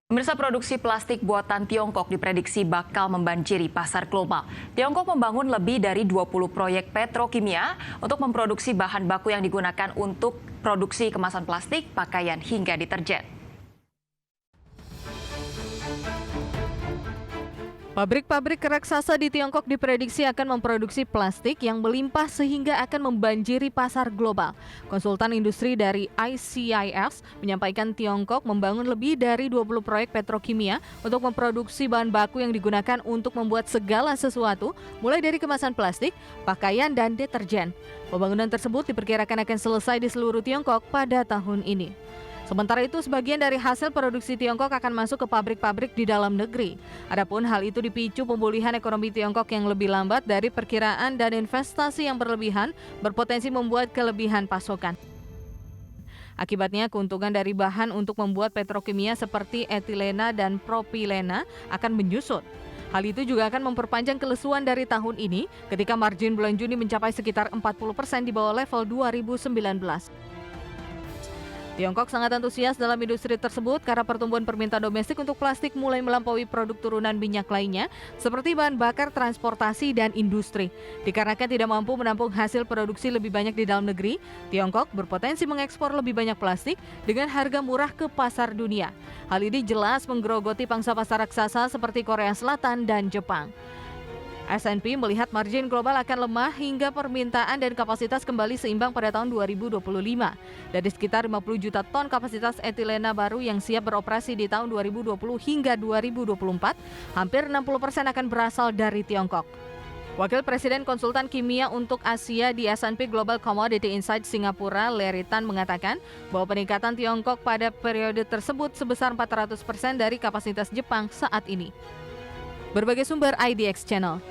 Pemirsa, produksi plastik buatan Tiongkok diprediksi bakal membanjiri pasar global. Tiongkok membangun lebih dari 20 proyek petrokimia untuk memproduksi bahan baku yang digunakan untuk produksi kemasan plastik, pakaian, hingga deterjen. Pabrik-pabrik raksasa di Tiongkok diprediksi akan memproduksi plastik yang melimpah sehingga akan membanjiri pasar global. Konsultan industri dari ICIS menyampaikan Tiongkok membangun lebih dari 20 proyek petrokimia untuk memproduksi bahan baku yang digunakan untuk membuat segala sesuatu, mulai dari kemasan plastik, pakaian, dan deterjen. Pembangunan tersebut diperkirakan akan selesai di seluruh Tiongkok pada tahun ini. Sementara itu, sebagian dari hasil produksi Tiongkok akan masuk ke pabrik-pabrik di dalam negeri. Adapun hal itu dipicu pemulihan ekonomi Tiongkok yang lebih lambat dari perkiraan dan investasi yang berlebihan berpotensi membuat kelebihan pasokan. Akibatnya, keuntungan dari bahan untuk membuat petrokimia seperti etilena dan propilena akan menyusut. Hal itu juga akan memperpanjang kelesuan dari tahun ini ketika margin bulan Juni mencapai sekitar 40% di bawah level 2019. Tiongkok sangat antusias dalam industri tersebut karena pertumbuhan permintaan domestik untuk plastik mulai melampaui produk turunan minyak lainnya seperti bahan bakar, transportasi, dan industri. Dikarenakan tidak mampu menampung hasil produksi lebih banyak di dalam negeri, Tiongkok berpotensi mengekspor lebih banyak plastik dengan harga murah ke pasar dunia. Hal ini jelas menggerogoti pangsa pasar raksasa seperti Korea Selatan dan Jepang. S&P melihat margin global akan lemah hingga permintaan dan kapasitas kembali seimbang pada tahun 2025. Dari sekitar 50 juta ton kapasitas etilena baru yang siap beroperasi di tahun 2020 hingga 2024, hampir 60% akan berasal dari Tiongkok. Wakil Presiden Konsultan Kimia untuk Asia di S&P Global Commodity Insight Singapura, Larry Tan, mengatakan bahwa peningkatan Tiongkok pada periode tersebut sebesar 400% dari kapasitas Jepang saat ini. Berbagai sumber IDX Channel.